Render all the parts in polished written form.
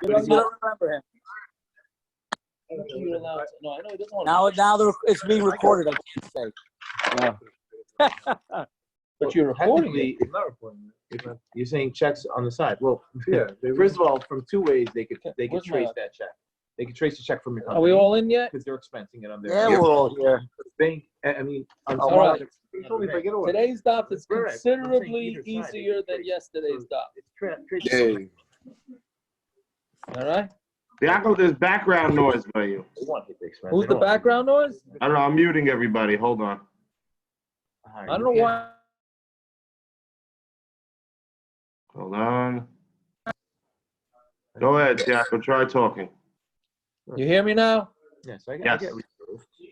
You don't remember him. You're allowed to. No, I know he doesn't want Now it's being recorded. I can't say. But you're recording it. It's not recording it. You're saying checks on the side. Well, yeah. First of all, from two ways they could trace that check. They could trace the check from your company. Are we all in yet? Because they're expensing it on their. Yeah, we're all here. Bank. I mean, all right. Today's daf is considerably easier than yesterday's daf. All right. There's background noise by you. Who's the background noise? I don't know. I'm muting everybody. Hold on. I don't know why. Hold on. Go ahead, Jack. We'll try talking. You hear me now? Yes, I Yes. get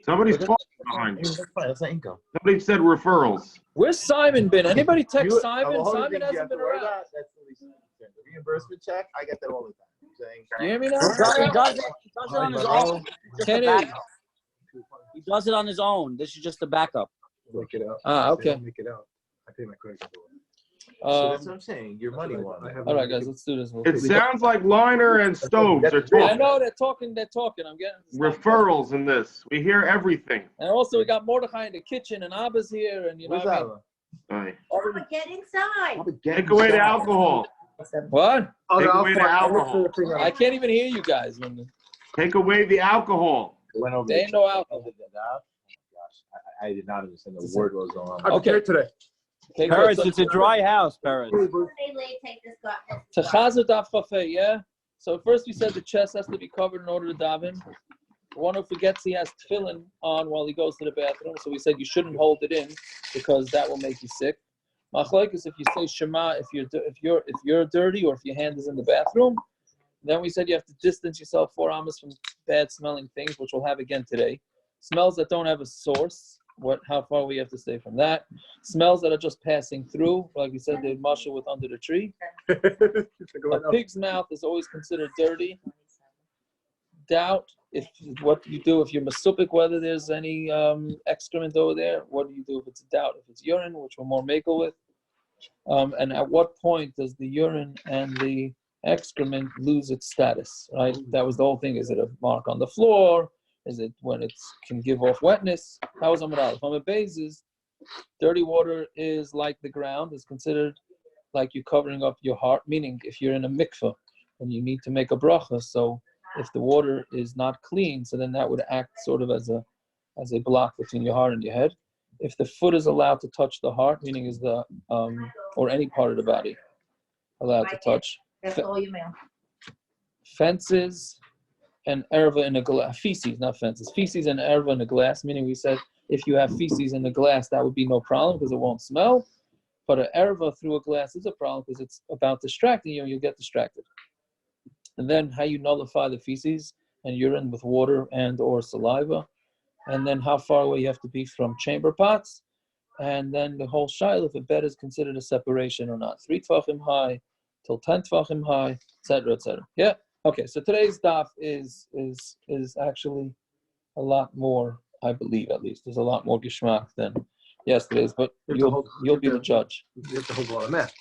Somebody's talking behind you. That's fine. That's not income. Somebody said referrals. Where's Simon been? Anybody text Simon? Simon hasn't been around. That's the reimbursement check. I get that all the time. You hear me now? He does it on his own. Kenny. He does it on his own. This is just a backup. Make it out. Okay. Make it out. I pay my credit card. So that's what I'm saying. Your money one. All right, guys, let's do this. It sounds like Liner and Stokes are talking. I know they're talking. I'm getting Referrals in this. We hear everything. And also, we got Mordechai in the kitchen, and Abba's here, and you know what I mean? Right. Get inside. Take away the alcohol. What? Take away the alcohol. I can't even hear you guys. Take away the alcohol. There ain't no alcohol. I did not understand the word was on. Okay. Today. Okay, Perez, it's a dry house, Perez. Techazer daf chafei, yeah? So first we said the chest has to be covered in order to daven. One who forgets he has tefillin on while he goes to the bathroom, so we said you shouldn't hold it in because that will make you sick. Machlokes, if you say Shema, if you're dirty or if your hand is in the bathroom, then we said you have to distance yourself 4 amos from bad smelling things, which we'll have again today. Smells that don't have a source. How far we have to stay from that? Smells that are just passing through, like we said, the mushel with under the tree. A pig's mouth is always considered dirty. Doubt what you do if you're masupik, whether there's any excrement over there. What do you do if it's doubt? If it's urine, which we're more makel with, and at what point does the urine and the excrement lose its status? Right, that was the whole thing. Is it a mark on the floor? Is it when it can give off wetness? How is Amud? From a basis, dirty water is like the ground. It's considered like you're covering up your heart. Meaning, if you're in a mikveh and you need to make a bracha, so if the water is not clean, so then that would act sort of as a block between your heart and your head. If the foot is allowed to touch the heart, meaning is the or any part of the body allowed to touch. That's all you mail. Fences. And erva in a glass, feces, not fences, feces and erva in a glass, meaning we said if you have feces in the glass, that would be no problem because it won't smell. But an erva through a glass is a problem because it's about distracting you and you'll get distracted. And then how you nullify the feces and urine with water and or saliva. And then how far away you have to be from chamber pots. And then the whole shaila, if a bed is considered a separation or not. 3 tvachim high till 10 tvachim high, etc., etc. Yeah. Okay, so today's daf is actually a lot more, I believe at least. There's a lot more geschmack than yesterday's, but you'll be the judge. You have to hold a lot of math.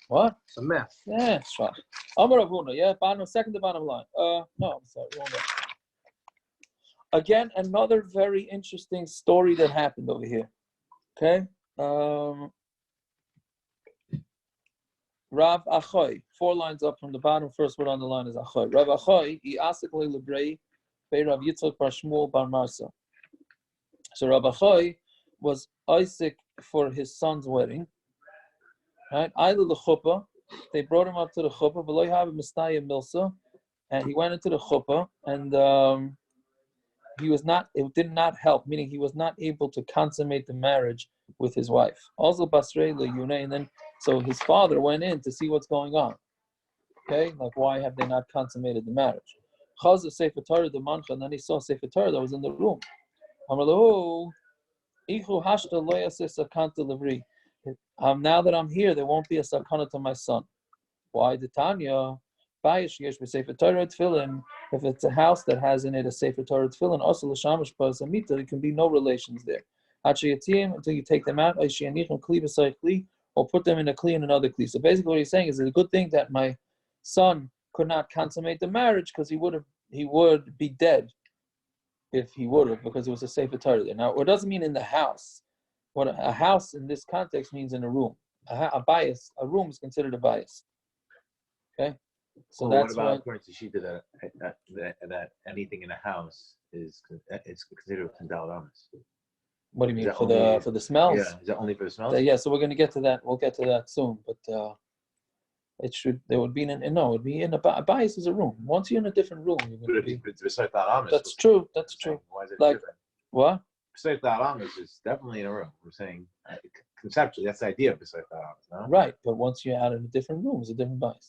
What? Some math. Yeah, sure. Amud Avuna, yeah, second to bottom line. No, I'm sorry, wrong one. Again, another very interesting story that happened over here. Okay? Rav Achoy, 4 lines up from the bottom, first word on the line is Achoy. Rav Achoy, he asik le lebrei bei Rav Yitzchak bar Shmuel bar Marsa. So Rav Achoy was Isaac for his son's wedding. Right? Idle the chuppah, they brought him up to the chuppah, v'lo have mistaya milsa, and he went into the chuppah, and it did not help, meaning he was not able to consummate the marriage with his wife. Also basrei le yunei, and then so his father went in to see what's going on. Okay, like why have they not consummated the marriage? Chaz Sefer Torah the mancha, and then he saw Sefer Torah that was in the room. Now that I'm here, there won't be a sakana to my son. Why? The Tanya, if it's a house that has in it a Sefer Torah tefillin, also l'shamash pas amita, there can be no relations there. Until you take them out, or put them in a kli and another kli. So basically what he's saying is it's a good thing that my son could not consummate the marriage because he would be dead if he would have, because it was a sefer Torah there. Now, it doesn't mean in the house. What a house in this context means in a room. A bias, a room is considered a bias. Okay, so well, that's what about why. according to Shita that anything in a house is it's considered kandalamas? What do you mean that for only- the smells? Yeah, is that only for the smells? Yeah, so we're going to get to that. We'll get to that soon, but it should. There would be no. It would be in a bias is a room. Once you're in a different room, you're But going if to be. it's beside Amas, That's true. That's true. Why is it Like different? what? Beside Amas is definitely in a room. We're saying conceptually that's the idea of beside Amas, no? Right, but once you're out in a different room, it's a different bias.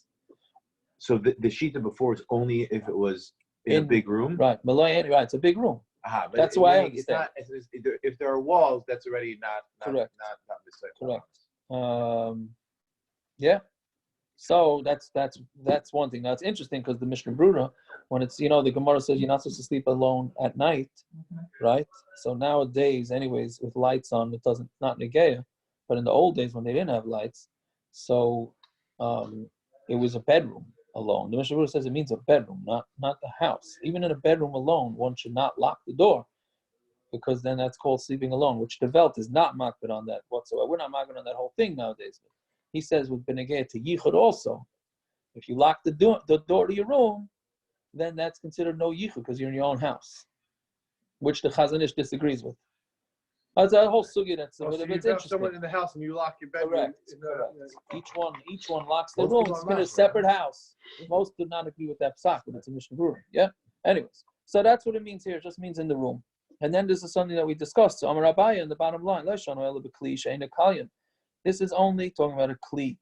So the Shita before is only if it was in a big room. Right, Malay. Right, it's a big room. But That's why I it's understand. not. If there are walls, that's already not Correct. Not beside Correct. Yeah. So that's one thing. Now it's interesting because the Mishnah Brura, when it's the Gemara says you're not supposed to sleep alone at night, right? So nowadays, anyways, with lights on, it doesn't not negaya, but in the old days when they didn't have lights, so it was a bedroom alone. The Mishnah Brura says it means a bedroom, not the house. Even in a bedroom alone, one should not lock the door, because then that's called sleeping alone, which the Velt is not makbid on that whatsoever. We're not makbid on that whole thing nowadays. He says with benegay to yichud also, if you lock the door to your room, then that's considered no yichud because you're in your own house, which the Chazon Ish disagrees with. That's a whole sugya that's So it's you have interesting. someone in the house and you lock your bedroom. Correct. Each one locks their Most room. people It's are been a not, separate house. Most do not agree with that psak, but it's a Mishnah Brura. Yeah. Anyways, so that's what it means here. It just means in the room. And then this is something that we discussed. So Amar Abaya in the bottom line. This is only talking about a kli.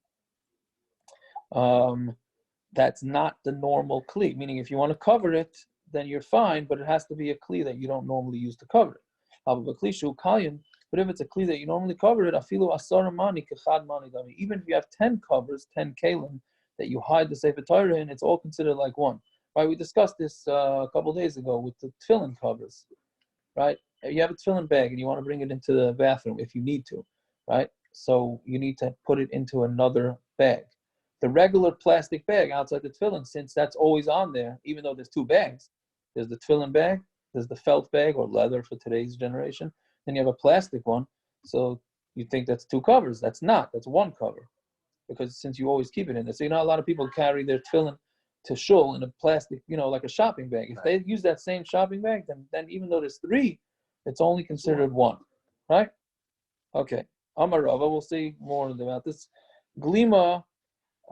That's not the normal kli. Meaning, if you want to cover it, then you're fine. But it has to be a kli that you don't normally use to cover it. But if it's a kli that you normally cover it, even if you have 10 covers, 10 kalim that you hide the sefer Torah in, it's all considered like one. Right? We discussed this a couple of days ago with the tefillin covers. Right? You have a tefillin bag and you want to bring it into the bathroom if you need to. Right? So you need to put it into another bag. The regular plastic bag outside the tefillin, since that's always on there, even though there's two bags, there's the tefillin bag, there's the felt bag or leather for today's generation, then you have a plastic one. So you think that's two covers. That's not. That's one cover. Because since you always keep it in there. So a lot of people carry their tefillin to shul in a plastic, like a shopping bag. If they use that same shopping bag, then even though there's three, it's only considered one. Right? Okay. Amar Rava, we'll see more about this. Glima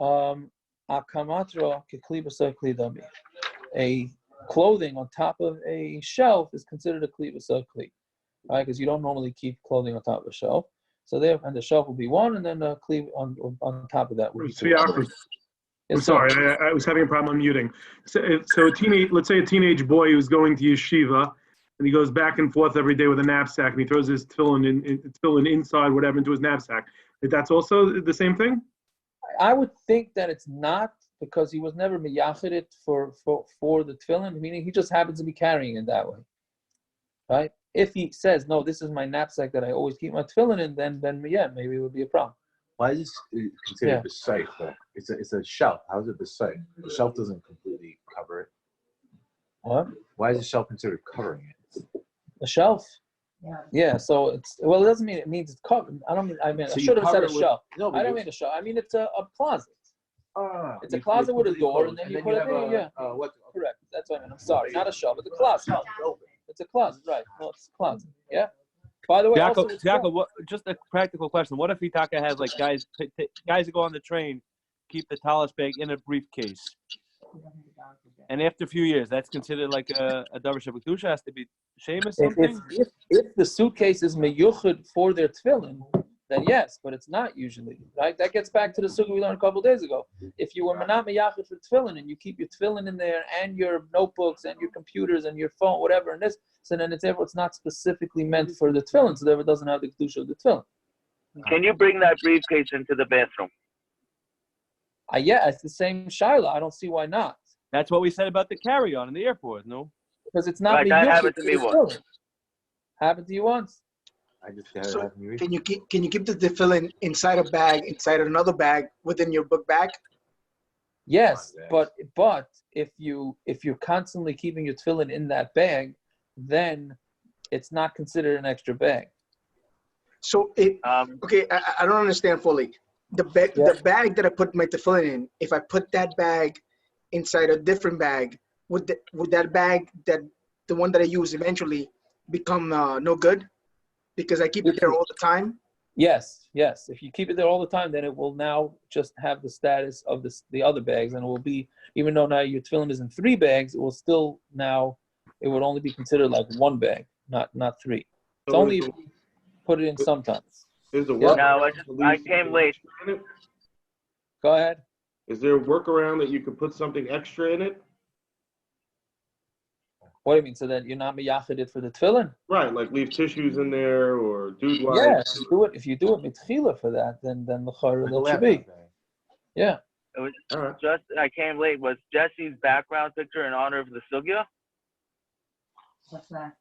akamatra kekli b'say kli dami. A clothing on top of a shelf is considered a kli b'say kli, right? Because you don't normally keep clothing on top of a shelf. So there, and the shelf will be one, and then a kli on top of that will be two. I'm sorry, I was having a problem unmuting. So let's say a teenage boy who's going to yeshiva, and he goes back and forth every day with a knapsack, and he throws his tefillin inside, whatever, into his knapsack. That's also the same thing? I would think that it's not, because he was never miyachid it for the tefillin, meaning he just happens to be carrying it that way, right? If he says, no, this is my knapsack that I always keep my tefillin in, then yeah, maybe it would be a problem. Why is this considered beside though? It's a shelf. How is it beside? The shelf doesn't completely cover it. What? Why is the shelf considered covering it? A shelf? Yeah. Yeah, so it doesn't mean it means it's covered. I should have said a shelf. No, I don't mean a shelf. I mean it's a closet. It's a closet with a door, and then you put it in. Yeah. Correct. That's what I mean. I'm sorry. Not a shelf. It's a closet. It's a closet, right? No, it's a closet. Yeah. By the way, Jacob, just a practical question. What if Itaka has like guys that go on the train keep the talis bag in a briefcase, and after a few years, that's considered like a davar shebekdusha, has to be shame or something? If the suitcase is meyuchad for their tefillin, then yes, but it's not usually, right? That gets back to the sugi we learned a couple of days ago. If you were not meyachid for tefillin and you keep your tefillin in there and your notebooks and your computers and your phone, whatever, and this, so then it's not specifically meant for the tefillin, so therefore it doesn't have the kedusha of the tefillin. Can you bring that briefcase into the bathroom? Yeah, it's the same shaila. I don't see why not. That's what we said about the carry-on in the airport, no? Because it's not Right, that happened to me once. Happened to you once? I just had So can you keep the tefillin inside a bag, inside another bag, within your book bag? Yes, Come on, but if you're constantly keeping your tefillin in that bag, then it's not considered an extra bag. So okay, Um, I don't understand fully. The bag that I put my tefillin in, if I put that bag inside a different bag, would that bag, that the one that I use eventually, become no good because I keep it there all the time? Yes. If you keep it there all the time, then it will now just have the status of the other bags, and it will be, even though now your tefillin is in 3 bags, it will still now, it would only be considered like 1 bag, not 3. It's So only is if you put it in sometimes. Is the Yeah. workaround No, to leave I came something late. extra in it? Go ahead. Is there a workaround that you could put something extra in it? What do you mean? So that you're not miyachid it for the tefillin? Right, like leave tissues in there or dude wipes. Yeah, if you do it mitchila for that, then the chayra that should be. Yeah. It was All right. just I came late. Was Jesse's background picture in honor of the sugya? What's that?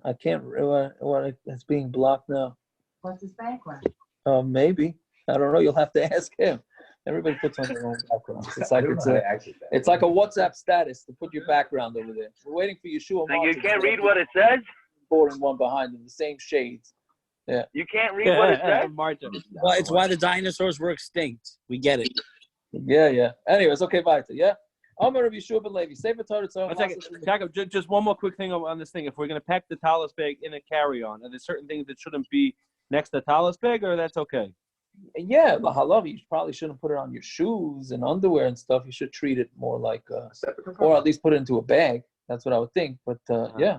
I can't. What it's being blocked now. What's his background? Maybe. I don't know. You'll have to ask him. Everybody puts on their own background. It's like it's like a WhatsApp status to put your background over there. We're waiting for Yeshua. So you can't read what it says? Boring one behind them, the same shades. Yeah. You can't read what it says? Marta. Well, it's why the dinosaurs were extinct. We get it. Yeah. Anyways, okay, Vita. Yeah. Amar of Yeshua ben Levi. Sefer Torah. One second. Jacob, just one more quick thing on this thing. If we're going to pack the talus bag in a carry-on, are there certain things that shouldn't be next to the talus bag, or that's okay? Yeah, the halav, you probably shouldn't put it on your shoes and underwear and stuff. You should treat it more like, or at least put it into a bag. That's what I would think. But yeah.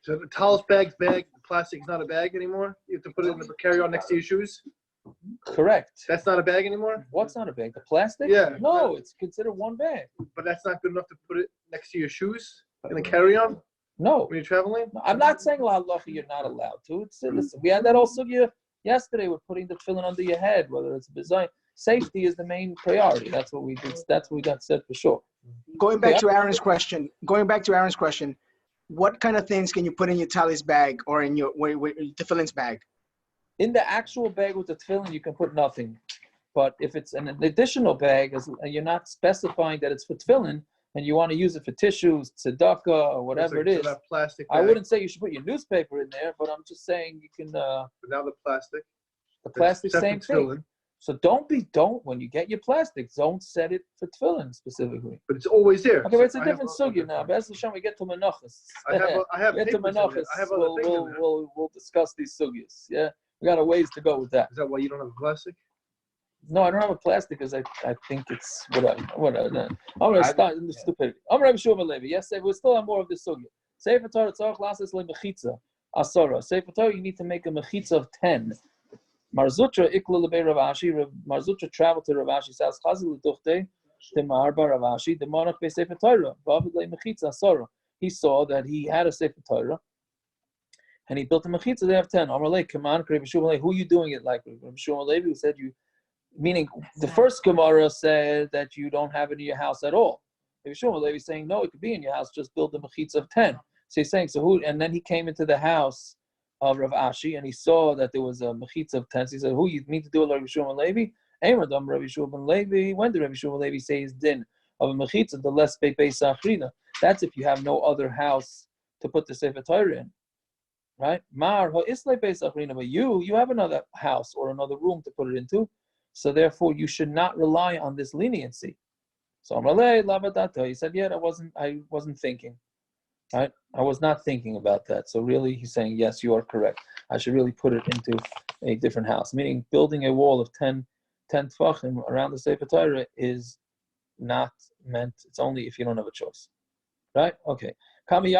So the tallest bag, the plastic is not a bag anymore? You have to put it in the carry-on next to your shoes? Correct. That's not a bag anymore? What's not a bag? The plastic? Yeah. No, it's considered one bag. But that's not good enough to put it next to your shoes in the carry-on No. when you're traveling? I'm not saying la halacha you're not allowed to. Listen, we had that whole sugya yesterday with putting the tefillin under your head, whether it's a design. Safety is the main priority. That's what we did. That's what we got said for sure. Going back to Aaron's question, what kind of things can you put in your tallis bag or in your tefillin's bag? In the actual bag with the tefillin, you can put nothing. But if it's an additional bag, and you're not specifying that it's for tefillin, and you want to use it for tissues, tzedakah, or whatever it is, plastic I bag. wouldn't say you should put your newspaper in there, but I'm just saying you can. But now the plastic. The plastic, That's same separate thing. tefillin. So when you get your plastic, don't set it for tefillin specifically. But it's always there. Okay, but it's a I different have- sugya now. Be'ez Hashem, we get to menachas. I have Get to papers in it. menachas. I have other things in there. We'll discuss these sugyas. Yeah, we got a ways to go with that. Is that why you don't have a plastic? No, I don't have a plastic because I think it's whatever. I'm going to start in the stupidity. I'm Rabbi Shua ben Levi. Yes, we still have more of this sugya. Sefer Torah tzarich lasos lemechitza asara. Sefer Torah, you need to make a mechitza of 10. Marzutra ikla lebei Rav Ashi. Marzutra traveled to Rav Ashi. Says chazil leduchte the marba Rav Ashi the monach be Sefer Torah. Vavid lemechitza asara. He saw that he had a Sefer Torah, and he built a mechitza. They have 10. Amalei, come on, Rabbi Shua ben Levi. Who are you doing it like? Rabbi Shua ben Levi, who said you. Meaning, the first Gemara said that you don't have it in your house at all. Rabbi Shua ben Levi is saying, no, it could be in your house, just build a mechitza of 10. So he's saying, so who? And then he came into the house of Rav Ashi, and he saw that there was a mechitza of 10. So he said, who you need to do it like Rabbi Shua ben Levi? Eimadam Rabbi Shua ben Levi. When did Rabbi Shua ben Levi say his din of a mechitza, the less beis achrina? That's if you have no other house to put the Sefer Torah in. Right? Mar ha'isle beis achrina, but you have another house or another room to put it into. So therefore, you should not rely on this leniency. So Amalei Lavadata, he said, yeah, I wasn't thinking. Right? I was not thinking about that. So really, he's saying, yes, you are correct. I should really put it into a different house. Meaning, building a wall of 10 tefachim around the Sefer Torah is not meant. It's only if you don't have a choice. Right? Okay. Right?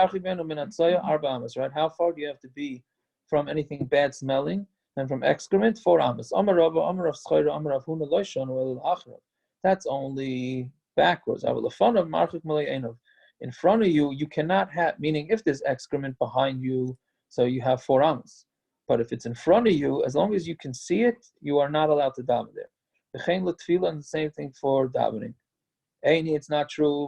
How far do you have to be from anything bad smelling? And from excrement, 4 amas. That's only backwards. In front of you, you cannot have, meaning if there's excrement behind you, so you have 4 amas. But if it's in front of you, as long as you can see it, you are not allowed to daven there. And the same thing for davening. It's not true.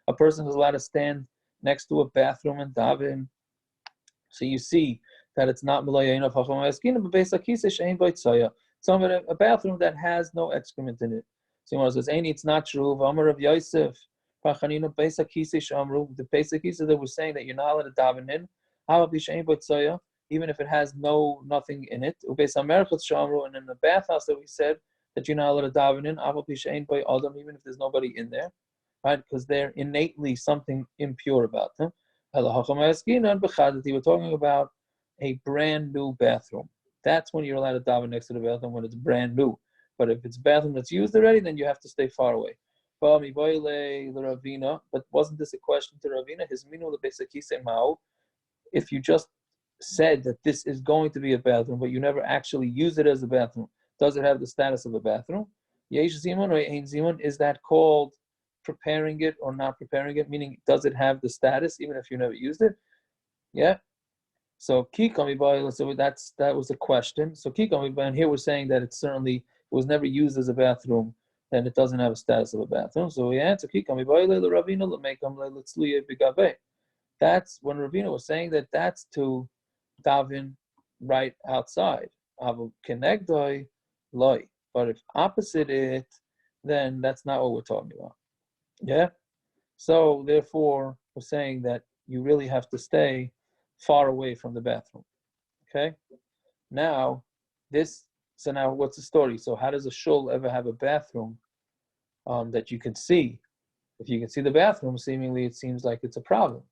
A person is allowed to stand next to a bathroom and daven. So you see that it's not Malayain of Hacham Eskin, but Beis HaKisei she'ein bo tzaya. Some of a bathroom that has no excrement in it. So one says, "Ain't it's not true." Amar of Yosef, Pachaninu Beis HaKisei she'amru. The Beis HaKisei that was saying that you're not allowed to daven in. How be she'ein bo tzaya, even if it has nothing in it. Ubeis HaMerchot she'amru, and in the bathhouse that we said that you're not allowed to daven in. Aval be she'ein bo adam, even if there's nobody in there, right? Because they're innately something impure about them. We're talking about a brand new bathroom. That's when you're allowed to daven next to the bathroom, when it's brand new. But if it's a bathroom that's used already, then you have to stay far away. But wasn't this a question to Ravina? If you just said that this is going to be a bathroom, but you never actually use it as a bathroom, does it have the status of a bathroom? Yesh zimun or ein zimun? Is that called preparing it or not preparing it? Meaning, does it have the status even if you never used it? Yeah. So so that was a question. So and here we're saying that it was never used as a bathroom, then it doesn't have a status of a bathroom. So we answer that's when Ravina was saying that that's to daven right outside. But if opposite it, then that's not what we're talking about. Yeah. So therefore, we're saying that you really have to stay far away from the bathroom. Okay. Now, so now what's the story? So how does a shul ever have a bathroom that you can see? If you can see the bathroom, seemingly it seems like it's a problem,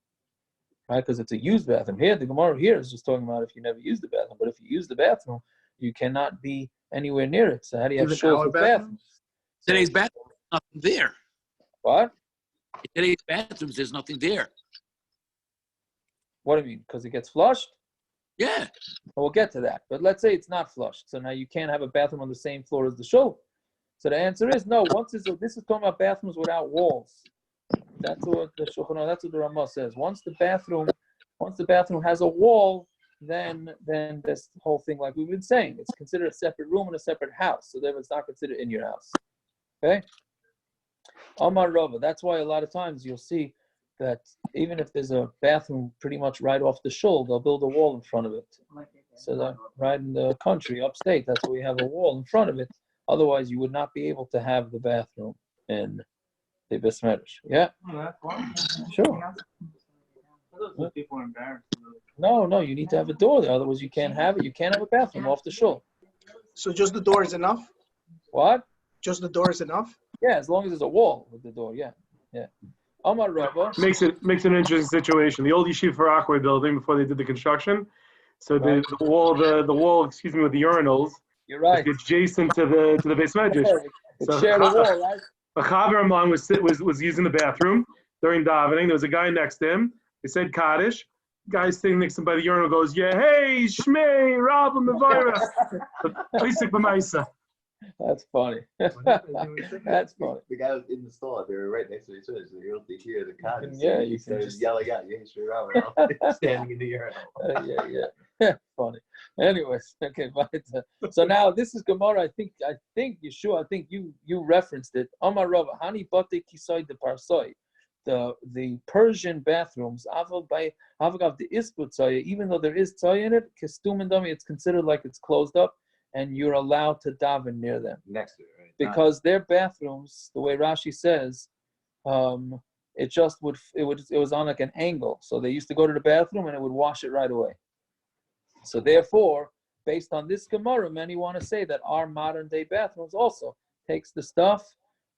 right? Because it's a used bathroom. Here, the Gemara here is just talking about if you never use the bathroom. But if you use the bathroom, you cannot be anywhere near it. So how do you have shuls with bathrooms? Today's bathroom, nothing there. What? In today's bathrooms, there's nothing there. What do you mean? Because it gets flushed? Yeah. Well, we'll get to that. But let's say it's not flushed. So now you can't have a bathroom on the same floor as the shul. So the answer is no. This is talking about bathrooms without walls. That's what the Ramah says. Once the bathroom has a wall, then this whole thing, like we've been saying, it's considered a separate room in a separate house. So therefore it's not considered in your house. Okay? Amar Rava. That's why a lot of times you'll see that even if there's a bathroom pretty much right off the shul, they'll build a wall in front of it. So that right in the country, upstate, that's where we have a wall in front of it. Otherwise, you would not be able to have the bathroom in the Beis Medrash. Yeah? Sure. People are embarrassed. No, you need to have a door there. Otherwise, you can't have it. You can't have a bathroom off the shul. So just the door is enough? What? Just the door is enough? Yeah, as long as there's a wall with the door. Yeah. Amar Rava. Makes it an interesting situation. The old Yeshiva for Aquay building before they did the construction. So Right. the wall, with the urinals. You're right. It's adjacent to the Beis Medrash. It's shared a wall, right? A chaver of mine was using the bathroom during davening. There was a guy next to him. They said Kaddish. Guy sitting next to him by the urinal goes, "Yeah, hey, Shmei, Rabba Mevarach." Basic b'maisa. That's funny. That's funny. The guy was in the stall. They were right next to each other, so you're able to hear the comments. Yeah, you he can started just yelling out, "Yeah, straight around," standing in the urinal. Yeah. Funny. Anyways, okay, but so now this is Gemara. I think Yeshua. I think you referenced it. Amar Rava Hani Bate Kisai de Parsoi. The Persian bathrooms, Avagav the Isput Tzaya, even though there is Tzaya in it, Kestum and Dami, it's considered like it's closed up, and you're allowed to daven near them. Next to it, right? Because their bathrooms, the way Rashi says, it was on like an angle. So they used to go to the bathroom and it would wash it right away. So therefore, based on this Gemara, many want to say that our modern day bathrooms also takes the stuff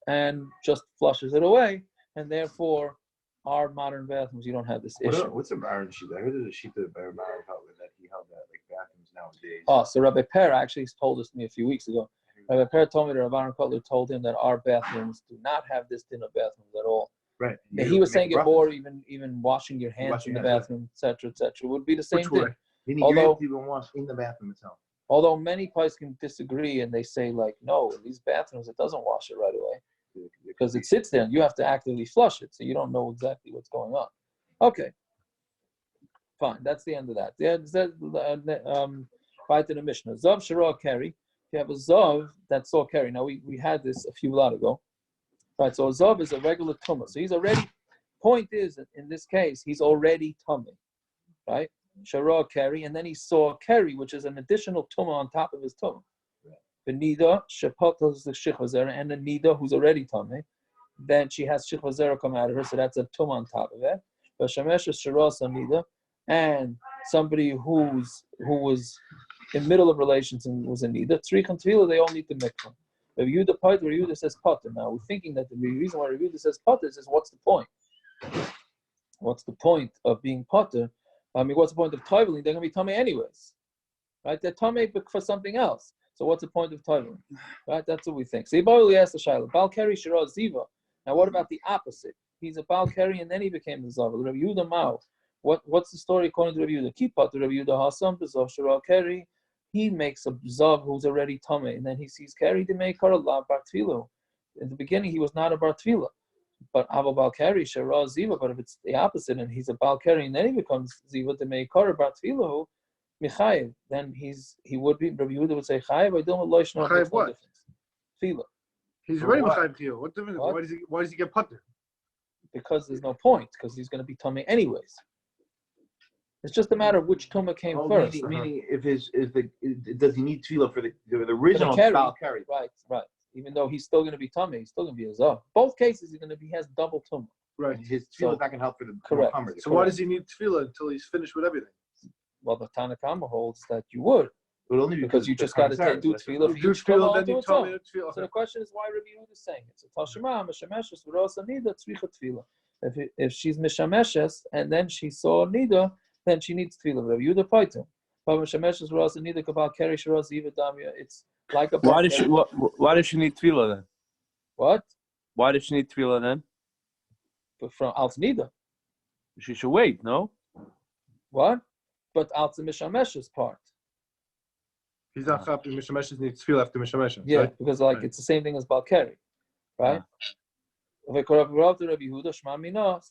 and just flushes it away. And therefore, our modern bathrooms, you don't have this issue. What's a Baron sheet? I heard there's a sheet that Baron held that he held that like bathrooms nowadays. Oh, so Rabbi Per actually told this to me a few weeks ago. Rabbi Per told me that Rabbi Kotler told him that our bathrooms do not have this din of bathrooms at all. Right. And he was saying it more, even washing your hands in the bathroom, etc., would be the same thing. Meaning you're able to even wash in the bathroom itself. Although many places can disagree and they say like, no, in these bathrooms it doesn't wash it right away. Because it sits there and you have to actively flush it, so you don't know exactly what's going on. Okay, fine. That's the end of that. Right to the Mishnah. Zav Shara Keri. If you have a Zav that saw Keri. Now we had this a few lot ago. Right. So a Zav is a regular tumah. So he's already. Point is, in this case, he's already tummy. Right. Shara Keri, and then he saw Keri, which is an additional tumah on top of his tumah. The Nida, Shepotel is the Shichvazera, and the Nida, who's already tumah, then she has Shichvazera come out of her, so that's a tumah on top of it. But Shemesh is Sharasa Nida, and somebody who was in middle of relations and was in Nida, Tzrich and Tvila, they all need the mikvah. Rav Yehuda Potter, Rav Yehuda says Potter. Now we're thinking that the reason why Rav Yehuda says Potter is what's the point? What's the point of being Potter? I mean, what's the point of toiveling? They're going to be tummy anyways, right? They're tummy for something else. So what's the point of toiveling, right? That's what we think. So Yibali asked the Shaila, Bal Keri Shira Ziva. Now what about the opposite? He's a Bal Keri and then he became the Zav. Rav Yehuda Mao. What's the story according to Rav Yehuda? Keep Potter Rav Yehuda Hasam Bezav Shira Keri. He makes a Zav who's already tummy, and then he sees Keri to make her a Bar Tfilah. In the beginning, he was not a Bar Tfilah. But Ava Balkari, Shara Ziva, but if it's the opposite and he's a Balkari and then he becomes Ziva to make Kara Batfilahu, Michayev, then he would be, Rabbi Yehuda would say, Chayev, I don't know Chayev what? Tefillah. He's already Chayev Chiyuv. What difference? Why does he get putter? Because there's no point, because he's going to be tummy anyways. It's just a matter of which tumah came first. Meaning, does he need tefillah for the original Balkari? Right. Even though he's still going to be tummy, he's still going to be a zav. Both cases, he has double tumah. Right. His tefillah is not going to help for the correct. So why does he need tefillah until he's finished with everything? Well, the Tanna Kama holds that you would. But only because you just got to do tefillah for each tumah unto its own. So the question is why Rabbi Yehuda is saying it. So Tashema, Meshameshes, V'rosa Nida, Tzricha Tefillah. If she's Meshameshes and then she saw Nida, then she needs tefillah. Rabbi Yehuda Paitim. But Meshameshes, V'rosa Nida, Kabal Keri, Shiraz, Yiva, Damya, it's like a... Why does she need tefillah then? What? Why does she need tefillah then? But from Alts Nida. She should wait, no? What? But Alts Meshameshes part. He's not happy. Mishameshes needs tefillah after Mishameshes. Yeah, right? because it's the same thing as Balkari, right?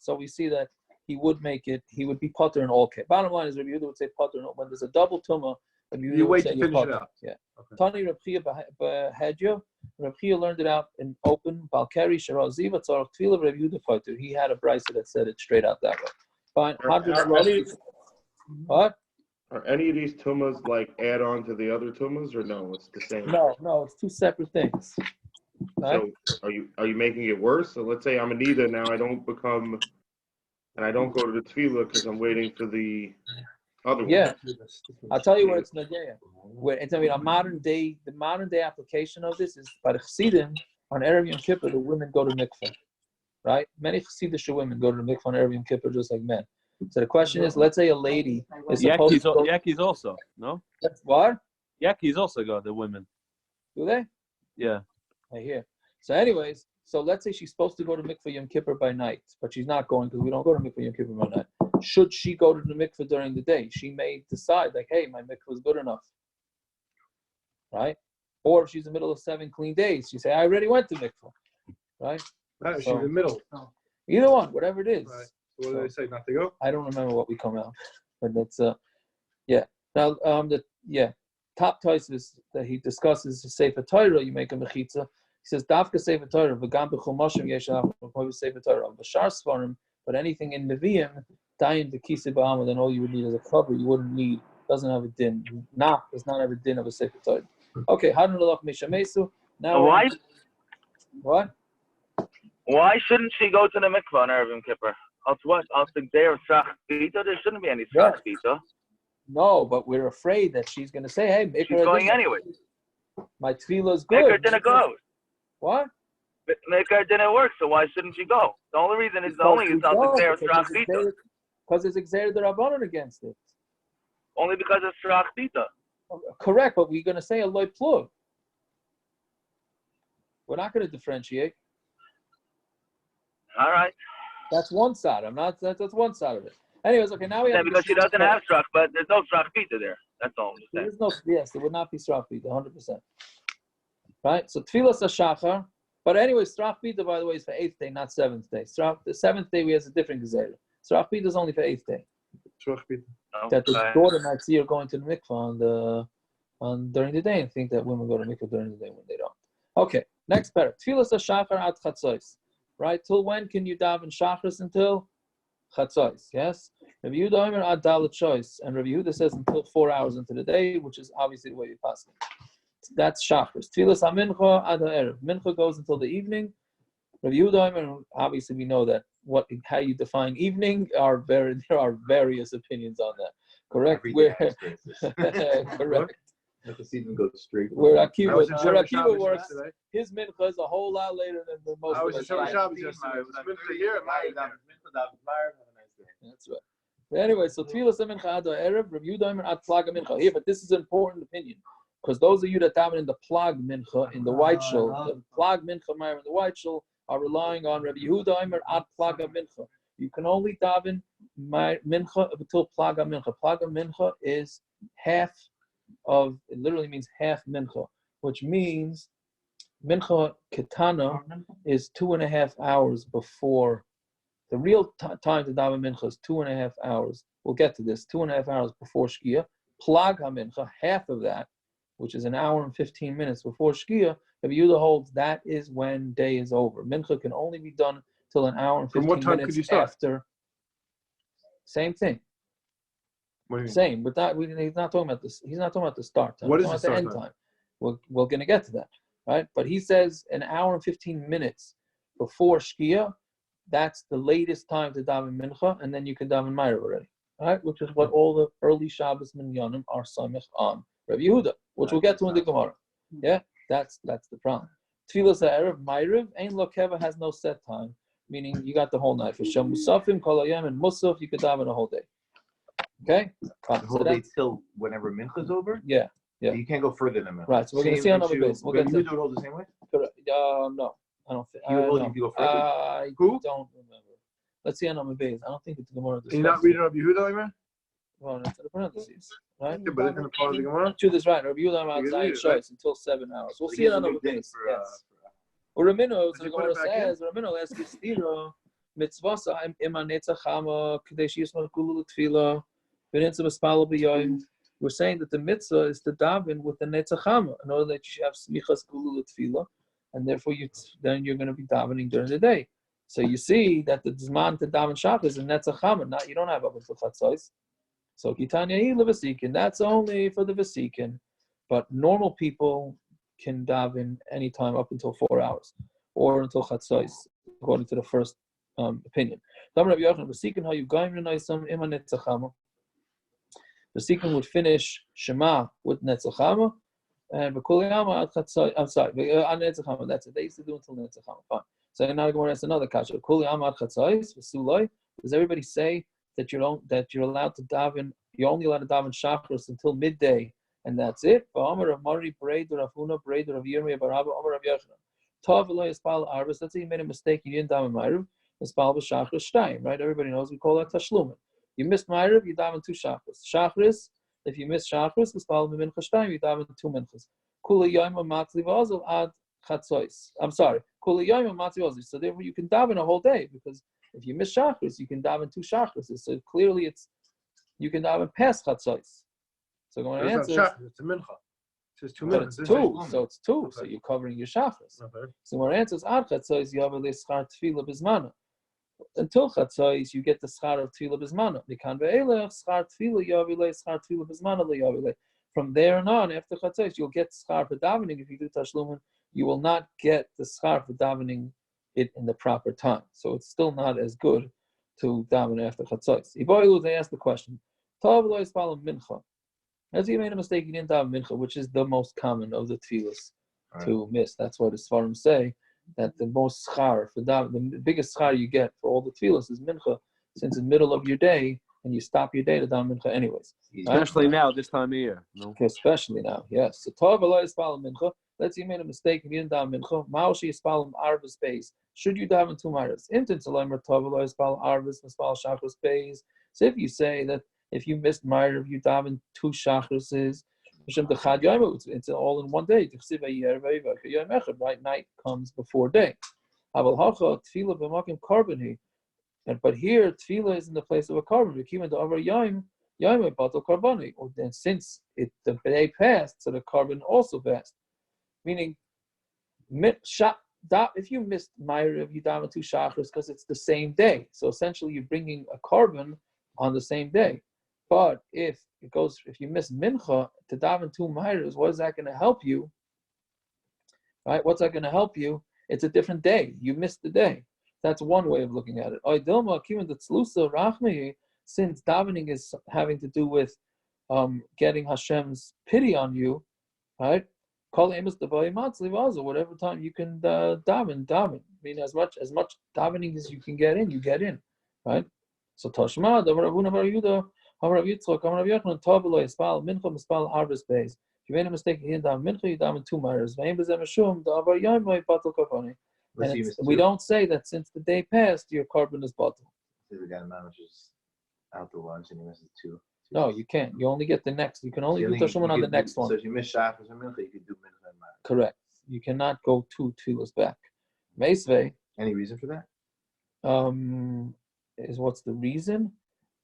So we see that he would make it. He would be potter in all cases. Bottom line is Rabbi Yehuda would say potter when there's a double tumah. You wait to finish it out. Yeah. Tani Reb Chia Behedya. Reb Chia learned it out in open. Balkari Shara Ziva Tzarach Tefillah Reb Yehuda potter. He had a brisa that said it straight out that way. Fine. What? Are any of these tumas like add on to the other tumas, or no? It's the same. No, it's two separate things. Right? So are you making it worse? So let's say I'm a nida now. I don't go to the tefillah because I'm waiting for the other one. Yeah, I'll tell you where it's nageya. Where it's the modern day application of this is by the Chassidim on Erev Yom Kippur. The women go to mikveh, right? Many Chassidish women go to the mikveh on Erev Yom Kippur just like men. So the question is, let's say a lady is supposed to go... Yaki's also, no? What? Yaki's also go, the women. Do they? Yeah. I hear. So anyways, so let's say she's supposed to go to mikveh Yom Kippur by night, but she's not going because we don't go to mikveh Yom Kippur by night. Should she go to the mikveh during the day? She may decide, like, hey, my mikveh is good enough. Right? Or if she's in the middle of 7 clean days, she say, I already went to mikveh. Right? Right, she's in the middle. Either one, whatever it is. Right. So what do they say? Not to go? I don't remember what we come out, but that's yeah. Now top Tosfos that he discusses the Sefer Torah. You make a mechitza. He says Dafka Sefer Torah v'gam b'chumashim yeshach Sefer Torah v'shar svarim. But anything in Nevi'im, dayin the kisei ba'amud, and all you would need is a cover. You wouldn't need. Doesn't have a din. Does not have a din of a Sefer Torah. Okay, hadron alach mishamesu. Now why? What? Why shouldn't she go to the mikvah on Erev Yom Kippur? What? There shouldn't be any shachris. No, but we're afraid that she's going to say, "Hey, make she's going anyway. My tefillah is good." Make her didn't go. What? Make her didn't work. So why shouldn't she go? The only reason is there shachris. Because it's exerted the rabbanon against it. Only because it's shachris. Correct, but we're going to say a loy plug. We're not going to differentiate. All right. That's one side. That's one side of it. Anyways, okay, now we have... because she doesn't have strach, but there's no strach pita there. That's all I'm just saying. There is no, yes, there would not be strach pita, 100%. Right? So tefillas hashachar. But anyway, strach pita, by the way, is for 8th day, not 7th day. The 7th day, we have a different gezerah. Strach pita is only for 8th day. Strach pita. That the daughter might see her going to the mikvah during the day and think that women go to mikvah during the day when they don't. Okay, next perek. Tefillas hashachar ad chatzos. Right? Till when can you daven shachris? Until chatzos, yes? Rav Yehuda Omer ad dalet choice, and Rav Yehuda says until 4 hours into the day, which is obviously the way you pass it. That's shachris. Tfilas hamincha ad ha'erev. Mincha goes until the evening. Rav Yehuda Omer, obviously we know that how you define evening there are various opinions on that. Correct? Correct. Let the season go straight. Where I was in Shabbos Akiva works, yesterday. his mincha is a whole lot later than the most I was of in us. Shabbos yesterday. It was mincha here and maariv there. That's right. But anyway, so tefillah mincha ad erev, Rav Yehuda Omer ad plag mincha. Here, but this is an important opinion because those of you that daven in the plag mincha in the white shul, the plag mincha maariv in the white shul are relying on Rav Yehuda Omer ad plag mincha. You can only daven mincha until plag mincha. Plag mincha is half of, it literally means half mincha, which means mincha ketana is 2.5 hours before. The real time to daven mincha is 2.5 hours. We'll get to this. 2.5 hours before shkia. Plag hamincha, half of that, which is 1 hour and 15 minutes before shkia. Rav Yehuda holds that is when day is over. Mincha can only be done till 1 hour and 15 From what time minutes could you start? after. Same thing. What do you mean? Same, but he's not talking about this. He's not talking about the start time. What He's is talking the about start end time? We're going to get to that, right? But he says 1 hour and 15 minutes before shkia. That's the latest time to daven mincha, and then you can daven maariv already, right? Which is what all the early Shabbos minyanim are samech on. Rav Yehuda, which we'll get to in the Gemara. Yeah, that's the problem. Tfilas ha'erev maariv ein lo keva has no set time, meaning you got the whole night. For shem musafim kol hayom and musaf you could daven a whole day. Okay, The whole day till whenever mincha's over. Yeah. You can't go further than mincha. Right, so we're going to see on number base. We'll get to you do it all the same way. Correct. No, I don't think. You hold no. you to go further. I Who? don't remember. Let's see on number base. I don't think it's the Gemara. Can you not read Rabbi Yehuda anymore? Well, it's in the parentheses, right? Yeah, but it's in the part of the Gemara. Truth is right. Rabbi Yehuda You can outside read it, right? choice until 7 hours. We'll Like, see it here's on a number big thing base. for, Yes. Or Ramino, so Did the you put Gemara it back in? says, Ramino asks Stira, Mitzvasa ima netzachama kadesh yisma kulu l'tfila v'nitza b'spala b'yoyim. We're saying that the mitzvah is to daven with the netzachama in order that you have smichas kulu l'tfila, and therefore then you're going to be davening during the day. So you see that the zman to daven shachris is netzachama. Not you don't have up until chatzos. So kitanya hi vasikin. That's only for the vasikin, but normal people can daven anytime up until 4 hours or until chatzos, according to the first opinion. Vasikin would finish Shema with netzachama, and v'kuliyama ad chatzos. I'm sorry, on netzachama. That's it. They used to do until netzachama. Fine. So now Gemara asks another kasha. Kuliyama ad chatzos v'suloi. Does everybody say that you're allowed to daven? You're only allowed to daven shachris until midday, and that's it. Let's say you made a mistake. You didn't daven maariv. Right? Everybody knows we call that tashlumin. You missed maariv, you daven 2 shachris. Shachris, if you miss shachris, you daven 2 minchas. Kula yom matzli v'azal ad chatzos. I'm sorry. Kula yom matzli v'azal. So therefore you can daven a whole day, because if you miss shachris, you can daven 2 shachris. So clearly you can daven past chatzos. So going to answer. It's a mincha. It says 2 But minutes. it's 2, so it's 2. Okay. So you're covering your shachris. Okay. So when it answers ad chatzos, you have a schar tefillah bizmana. Until chatzos, you get the schar of tefillah bizmana. Mikan ve'elech schar tefillah yavilei schar tefillah bizmana leyavilei. From there on, after chatzos, you'll get schar for davening. If you do tashlumin, you will not get the schar for davening it in the proper time. So it's still not as good to daven after chatzos. Iboilu, they ask the question. Tov lo yispalim mincha. As you made a mistake, you didn't daven mincha, which is the most common of the tefillas to miss. That's what the Sfarim say, that the most schar for daven, the biggest schar you get for all the tefillas is mincha, since it's the middle of your day and you stop your day to daven mincha anyways. Especially now, this time of year. No? Okay, especially now, yes. So tov lo yispalim mincha. Let's say you made a mistake and you didn't daven mincha. Ma'oshi yispalim arvus beis. Should you daven 2 maarivs? Intin tzalamer tov lo yispalim arvus v'spal shachris beis. So if you say that if you missed maariv, you daven 2 shachrises. It's all in one day. Right, night comes before day. But here, tefillah is in the place of a korban. And since the day passed, so the korban also passed. Meaning, if you missed maariv, you daven 2 shachris because it's the same day. So essentially, you're bringing a korban on the same day. But if you miss mincha to daven 2 maariv, what is that going to help you? Right? What's that going to help you? It's a different day. You missed the day. That's one way of looking at it. Since davening is having to do with getting Hashem's pity on you, right? Whatever time you can daven. I mean, as much davening as you can get in, right? So Tashma, Bar Yehuda, Bar Yitzchak, Bar Yochanan, Tavlo Yespal Mincha Mispal Harvest Bays. If you made a mistake, you didn't daven mincha, you daven 2 maariv. And we don't say that since the day passed, your korban is batal. So the guy manages out to lunch and he misses 2. No, you can't. You only get the next. You can only do tashlumin on the next one. So if you miss Shabbos or mincha, you could do mincha and maariv. Correct. You cannot go 2 tefillas back. Meisvei. Any reason for that? Is what's the reason?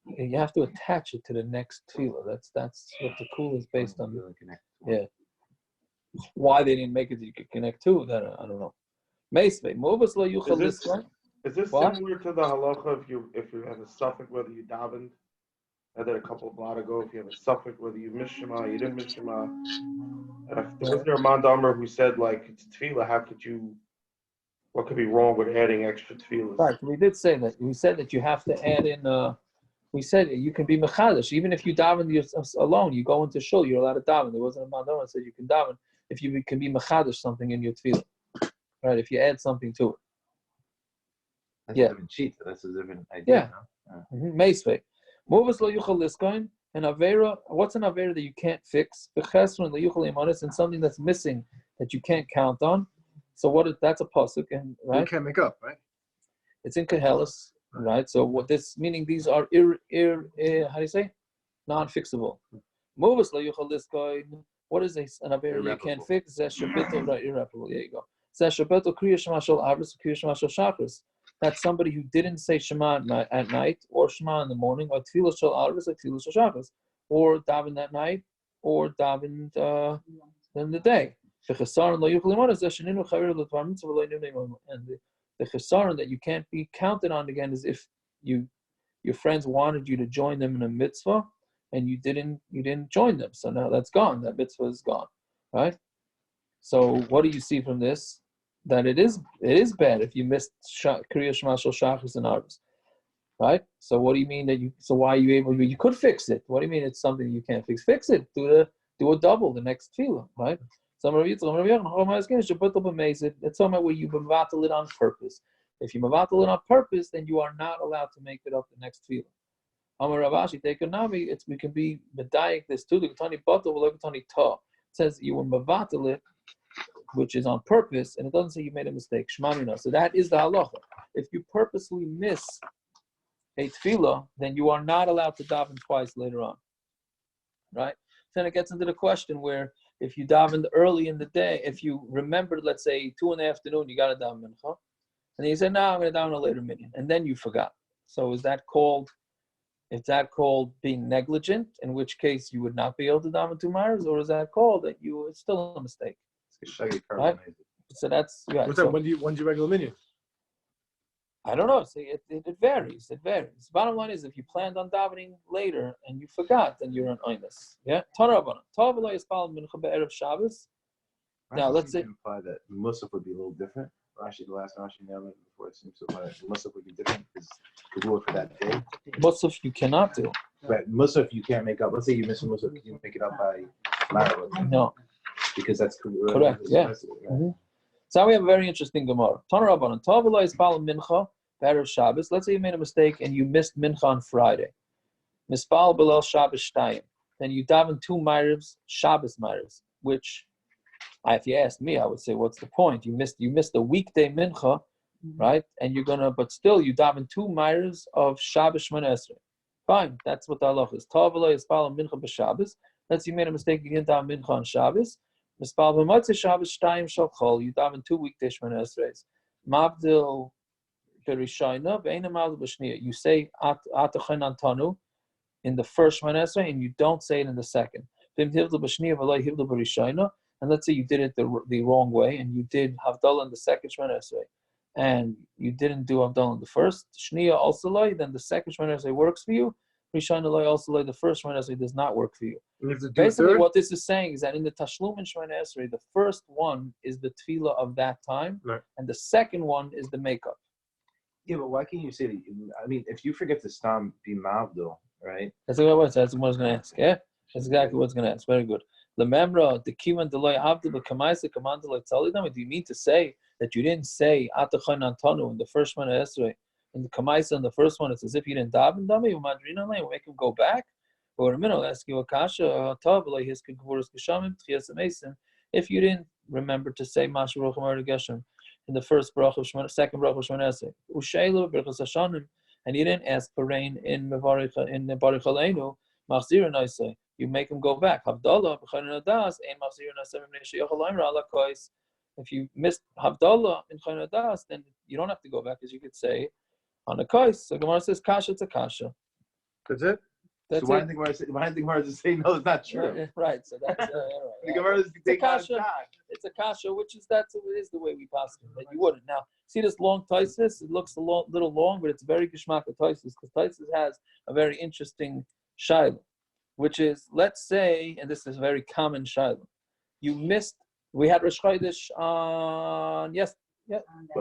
You have to attach it to the next tefillah. That's what the kul is based on. Yeah. Why they didn't make it that you could connect to that I don't know. Meisvei. Movus lo yuchal liskan. Is this similar to the halacha if you have a suffix whether you davened? I did a couple of blot ago. If you have a suffix whether you missed Shema, you didn't miss Shema. Was there a man Damar who said like it's tefillah? What could be wrong with adding extra tefillahs? Right. We did say that. We said that you have to add in. We said you can be mechadish even if you daven alone. You go into shul, you're allowed to daven. There wasn't a man Damar that said you can daven if you can be mechadish something in your tefillah. Right. If you add something to it. That's a different sheet. That's a different idea. Yeah. Meisvei. Movus lo yuchal liskoin, an avera. What's an avera that you can't fix? Bechesron lo yuchal imanis, and something that's missing that you can't count on. So that's a pasuk, and right? You can't make up, right? It's in Kehelis, right? So what this meaning? These are how do you say? Non-fixable. Movus lo yuchal liskoin. What is an avera you can't fix? Zeshabitul, right? Irreparable. There you go. Zeshabitul kriya shema shel avos, kriya shema shel shachris. That's somebody who didn't say Shema at night, or Shema in the morning, or Tefillah Shel Arvis, or Tefillah Shel Shabbos, or daven that night, or daven in the day. And the chesaron that you can't be counted on again is if your friends wanted you to join them in a mitzvah, and you didn't join them. So now that's gone. That mitzvah is gone, right? So what do you see from this? That it is bad if you missed Kriya Shema Shel Shachris and Arvis, right? So what do you mean so why are you able? You could fix it. What do you mean it's something you can't fix? Fix it. Do a double the next tefillah, right? It's talking about where you mevatel it on purpose. If you mevatel it on purpose, then you are not allowed to make it up the next tefillah. Amar Ravashi Tekanami, we can be medayik this too. The Ketani Batel will Ketani Ta. It says you will mevatel it, which is on purpose, and it doesn't say you made a mistake. Shmamina. So that is the halacha. If you purposely miss a tefillah, then you are not allowed to daven twice later on. Right? Then it gets into the question where if you davened early in the day, if you remembered, let's say 2 in the afternoon, you got to daven mincha, and then you said, no, I'm going to daven a later minyan, and then you forgot. So is that called being negligent, in which case you would not be able to daven 2 maariv, or is that called that it's still a mistake? Right? So that's What's that? When's your regular minion? I don't know. See, it varies. It varies. Bottom line is, if you planned on davening later and you forgot, then you're an oinus. Yeah. Shabbos. Now let's say imply that Musaf would be a little different. The last Rashi nailed before it seems to imply that Musaf would be different because the rule for that day. Musaf you cannot do. Right. Musaf you can't make up. Let's say you miss a Musaf, can you make it up by maariv? No. Because that's correct. Yeah. Mm-hmm. So we have a very interesting Gemara. Shabbos. Let's say you made a mistake and you missed mincha on Friday. Mispal Bilal Shabbos Shtayim. Then you daven 2 maarivs, Shabbos maarivs, which, if you asked me, I would say, what's the point? You missed a weekday mincha, right? And but still you daven 2 maarivs of Shabbos Shemona Esrei. Fine, that's what the halacha is. Tavala is Mispal mincha b'Shabbos. Let's say you made a mistake, you didn't daven mincha on Shabbos. Mispal b'motzai Shabbos Shtayim shel chol. You daven 2 weekday Shemona Esreis. Mavdil b'Rishayna v'eina mavdil b'Shniya. You say Atachen Antanu in the first Shemona Esrei, and you don't say it in the second. And let's say you did it the wrong way, and you did Havdalah in the second Shemona Esrei, and you didn't do Havdalah in the first Shniya also, then the second Shemona Esrei works for you. Rishon Eloi also like the first Shemona Esrei does not work for you. You have to do Basically, third? what this is saying is that in the Tashlum and Shemona Esrei, the first one is the tefillah of that time, Right. and the second one is the makeup. Yeah, but why can't you say that? I mean, if you forget to stam be mavdil, right? That's what I was going to ask. Yeah, that's exactly what I was going to ask. Very good. The memra, the kivan delay avdil, the kamaisa command delay tzalidam. Do you mean to say that you didn't say atachan antanu in the first one Esrei, in the kamaisa in the first one? It's as if you didn't daven dami. Umadrina lay, make him go back. Or a minute, I'll ask you a kasha. Tav his kikuras geshamim tchias mason. If you didn't remember to say masharoch amar geshem in the first bracha of Shemona, second bracha of Shemona Esrei, ushaylu berachos hashanim, and you didn't ask for rain in Baruch Aleinu, machzir naisei. You make him go back. Havdalah b'chayin adas ein machzir naisei mimnei sheyochal loimra ala kois. If you missed Havdalah in chayin adas, then you don't have to go back, because you could say on a kois. So Gemara says kasha, it's a kasha. That's it? That's So why it. didn't the Gemara just say no? It's not true. Right. So that's right. The Gemara is It's a kasha. It's a kasha, which is it is the way we pass it. That you wouldn't. Now, see this long taisis? It looks a little long, but it's very geshmak taisis, because taisis has a very interesting shaila, which is, let's say, and this is a very common shaila, you missed. We had Rosh Chodesh on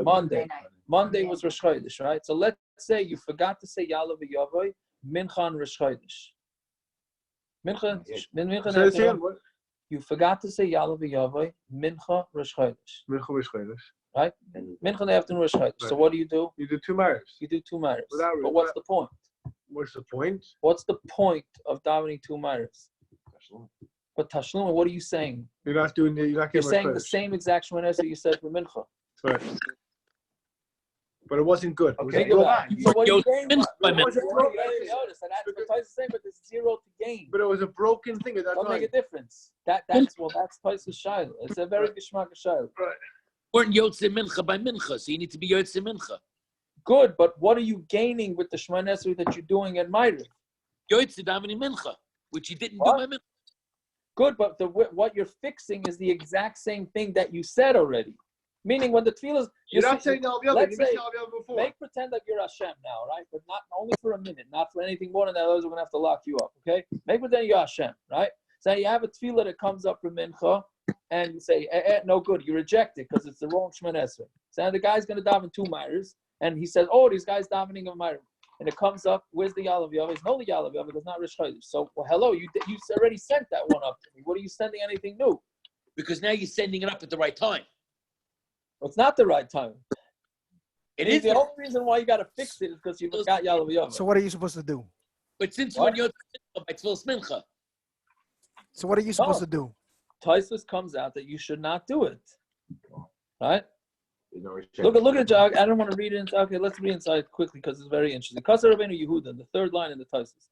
Monday. Monday was Rosh Chodesh, right? So let's say you forgot to say Yalav Yavoy mincha on Rosh Chodesh. Mincha. You forgot to say Yalav Yavoy mincha Rosh Chodesh. Mincha Rosh Chodesh. Right? Mincha in the afternoon Rosh Chodesh. So what do? You do 2 maariv. You do 2 maariv. Without- But what's the point? What's the point? What's the point of davening 2 maarivs? But Tashlum, what are you saying? You're not doing the, you're not You're getting saying Rosh the Chodesh. same exact Shemona Esrei you said for mincha. Right. But it wasn't good. It was Okay, a go broken- back. So what are you saying? Mincha by Notice, mincha. and that's the Taisus saying, but there's 0 to gain. But it was a broken thing at that Don't make time. a difference. That's Taisus Shaila. It's a very geshmak Shaila. Weren't Yotze mincha by mincha, so you need to be Yotze mincha. Good, but what are you gaining with the Shemona Esrei that you're doing at maariv? Yotze davening mincha, which you didn't What? do by mincha. Good, but what you're fixing is the exact same thing that you said already. Meaning, when the tefillah is, You're not saying Al Yavim. let's You missed say- Al Yavim before. make pretend that you're Hashem now, right? But not only for a minute, not for anything more than that. Otherwise, we're gonna have to lock you up. Okay? Make pretend you're Hashem, right? So you have a tefillah that comes up from mincha, and you say, no good. You reject it because it's the wrong Shemona Esrei. So now the guy's gonna daven 2 maariv, and he says, oh, these guys davening a maariv. And it comes up, where's the Yalav Yavah? It's no the Yalav Yavah, it's not Rosh Chodesh. So, well, hello, you already sent that one up to me. What are you sending anything new? Because now you're sending it up at the right time. Well, it's not the right time. It is, The only reason why you got to fix it is because you forgot Yalav Yavah. So what are you supposed to do? but since when you're by Tfilas mincha, So what are you supposed to do? Taisus comes out that you should not do it. Right? There's no Look at Jog. I don't want to read it. Okay, let's read inside quickly because it's very interesting. Kasar Rabbeinu Yehuda, the 3rd line in the Taisus.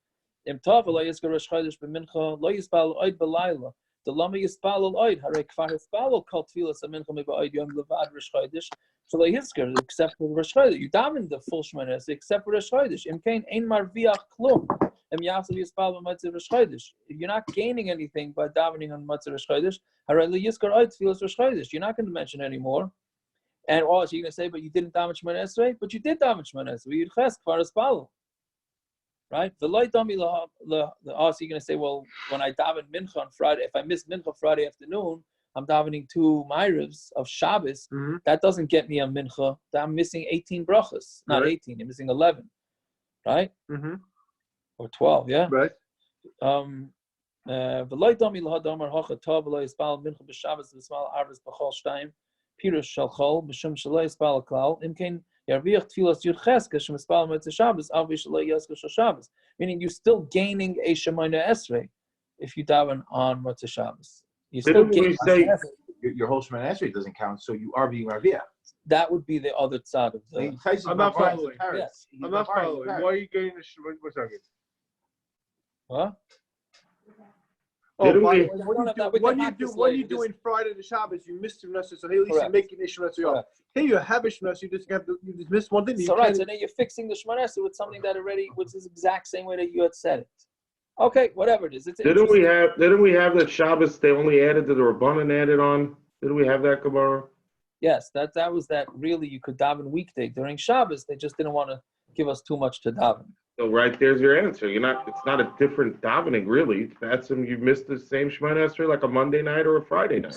Im Tov lo yizkar Rosh Chodesh b'mincha lo yispal oid b'layla. The lama yispal al oid. Harei kfar yispal al kol tfilas mincha meba'oid yom levad Rosh Chodesh. So lo yizkar except for Rosh Chodesh. You daven the full Shemona Esrei except for Rosh Chodesh. Im kain ein marviach klum. Im yasel yispal b'motzai Rosh Chodesh. You're not gaining anything by davening on motzai Rosh Chodesh. Harei lo yizkar oid tfilas Rosh Chodesh. You're not going to mention anymore. And so you're going to say, but you didn't daven Shemona Esrei? But you did daven Shemona Esrei. You ches kfar yispal. Right? So you're going to say, well, when I daven mincha on Friday, if I miss mincha Friday afternoon, I'm davening 2 maarivs of Shabbos. Mm-hmm. That doesn't get me a mincha. I'm missing 18 brachas. Not Right. 18, I'm missing 11. Right? Mm-hmm. Or 12, yeah? Right. Pirush shalchol b'shum shalei yispal klal imkein yarviach tfilas yud cheska shem yispal motzei Shabbos avi shalei yaska shel Shabbos. Meaning you're still gaining a Shemona Esrei if you daven on motzei Shabbos. You're still Didn't we gaining. say your whole Shemona Esrei doesn't count, so you are being Raviyah? That would be the other side of the. I'm not following. Yes. I'm not following. Why are you getting the What's that? Huh? Oh, Why- when you doing Friday to Shabbos, you missed your message. So at least you're making the Shemona Esrei. Hey, you have a Shemona Esrei. You just missed one thing. So right, so then you're fixing the Shemona Esrei with something that already, which is the exact same way that you had said it. Okay, whatever it is. It's Didn't we have that Shabbos they only added to the Rabbanan added on? Didn't we have that Gemara? Yes, that was that. Really, you could daven weekday during Shabbos. They just didn't want to give us too much to daven. So right there's your answer. It's not a different davening really. That's you missed the same Shemona Esrei like a Monday night or a Friday night.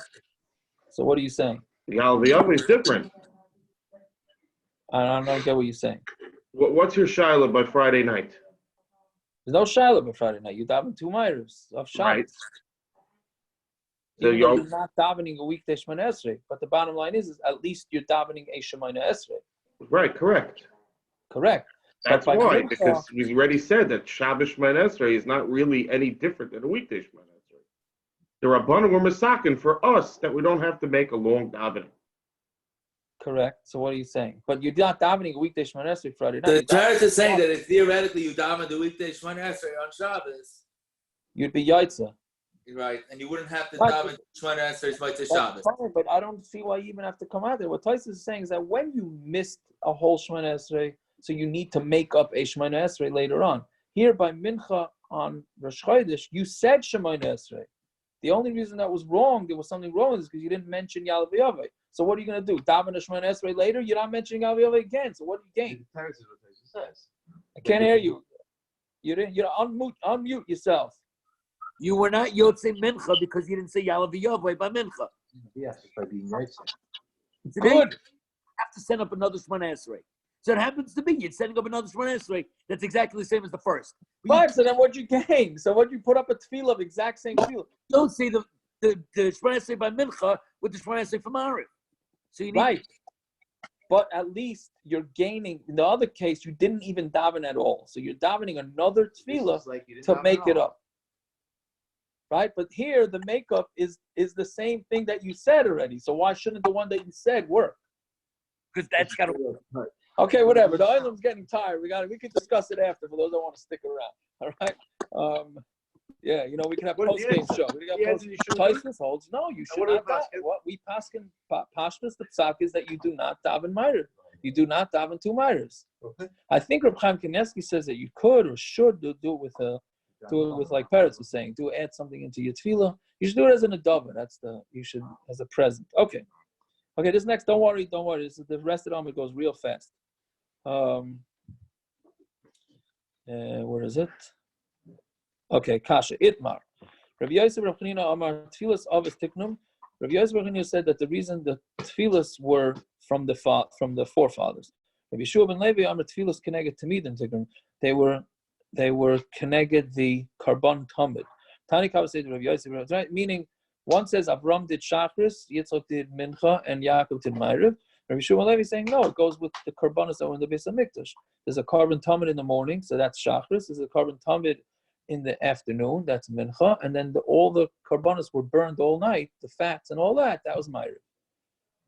So what are you saying? The Alviyah is different. I don't get what you're saying. What's your Shiloh by Friday night? There's no Shiloh by Friday night. You daven 2 maariv of Shabbos. Right. So you're not davening a weekday Shemona Esrei. But the bottom line is at least you're davening a Shemona Esrei. Right, correct. That's why, because we already said that Shabbos Shemona Esrei is not really any different than a weekday Shemona Esrei. The Rabbanan were masakin for us that we don't have to make a long davening. Correct. So what are you saying? But you're not davening a weekday Shemona Esrei Friday night. The Torah is saying that if theoretically you daven the weekday Shemona Esrei on Shabbos, you'd be yaitza. Right, and you wouldn't have to daven Shemona Esrei Motzai Shabbos. But I don't see why you even have to come out there. What Tyson is saying is that when you missed a whole Shemona Esrei, so you need to make up a Shemona Esrei later on. Here by mincha on Rosh Chodesh, you said Shemona Esrei. The only reason that was wrong, there was something wrong with this, because you didn't mention Yalav Yaveh. So what are you going to do? Daven a Shemona Esrei later? You're not mentioning Yalav Yaveh again. So what do you gain? I can't hear you. You didn't. You unmute yourself. You were not Yotzei Mincha because you didn't say Yalav Yaveh by Mincha. Yes, by being nice. Good. You have to send up another Shemona Esrei. So it happens to be you're setting up another Shemona Esrei that's exactly the same as the first. Fine, so then what'd you gain? So what'd you put up a tefillah of exact same tefillah? Don't say the Shemona Esrei by mincha with the Shemona Esrei from maariv. So you need right. But at least you're gaining. In the other case, you didn't even daven at all. So you're davening another tefillah to make it up. Right? But here the makeup is the same thing that you said already. So why shouldn't the one that you said work? Because that's got to work. Right. Okay, whatever. The island's getting tired. We could discuss it after for those that want to stick around. All right. Yeah, we can have post-game show. Tyson holds. No, you should not. What we paskin pashtus the psak is that you do not daven maariv. You do not daven 2 maariv. Okay. I think Reb Chaim Kanievsky says that you could or should do it with like Perek was saying. Add something into your tefillah. You should do it as an adava. You should as a present. Okay. This next. Don't worry. The rest of the Amud goes real fast. Where is it? Okay, Kasha Itmar. Rabbi Yosef Rav Chanina Amar Tfilas Avos Tiknum. Rabbi Yosef Rav Chanina said that the reason the Tfilas were from the forefathers. Rabbi Yeshua ben Levi Amar Tfilas Keneged Tamidim Tiknum. They were Keneged the Karban Tamid. Tani Kav said Rabbi Yosef, right? Meaning one says Avram did shachris, Yitzchak did mincha, and Yaakov did maariv. Rabbi Shimon Levi is saying no, it goes with the korbanos that were in the Beis Hamikdash. There's a korban tamid in the morning, so that's shachris. There's a korban tamid in the afternoon, that's mincha, and then all the korbanos were burned all night, the fats and all that was maariv.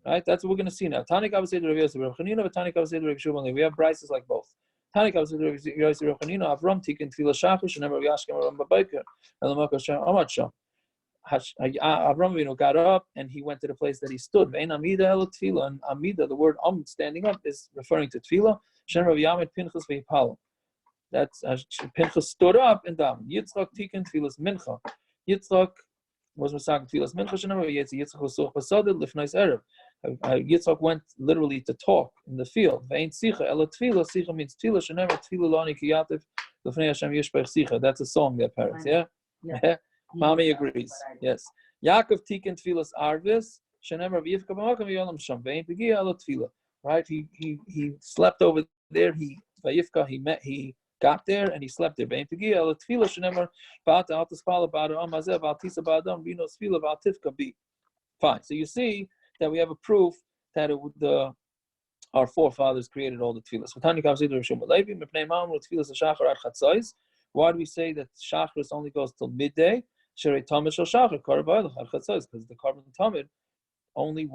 Right? That's what we're going to see now. Tanik Avos said Rabbi Yosef, Rabbi Chanina, but Tanik Avos said Rabbi Shimon Levi. We have prices like both. Tanik Avos said Rabbi Yosef, Rabbi Chanina, Avram tikkun tefillah shachris, and Rabbi Yashkem Avram b'bayker, and Lamaka Shem Amad Sham. Avram Avinu got up and he went to the place that he stood. Vein Amida el tefillah, and Amida, the word standing up, is referring to tefillah. Shem Rav Yamed Pinchas ve'Yipal. That's Pinchas stood up and davened. Yitzchak tikkun tefillas mincha. Yitzchak was masakin tefillas mincha. Shem Rav Yitzchak was soch basadid lifnais erev. Yitzchak went literally to talk in the field. Vein sicha el tefillah. Sicha means tefillah. Shem Rav tefillah lani kiyativ lifnei Hashem yishbech sicha. That's a song that Perek. Yeah. Mommy agrees. Yes. Yaakov tikkun tefillas arvis. Shenemar v'yivka b'makam v'yolam sham ve'in p'gia ala tefillah. Right. He slept over there. He got there and he slept there. Ve'in p'gia ala tefillah. Shenemar ba'ata al tispala ba'ada amazeh ba'al tisa ba'adam v'ino tefillah ba'al tifka bi. Fine. So you see that we have a proof that our forefathers created all the tefillahs. Why do we say that shachris only goes till midday? Because the korban tamid only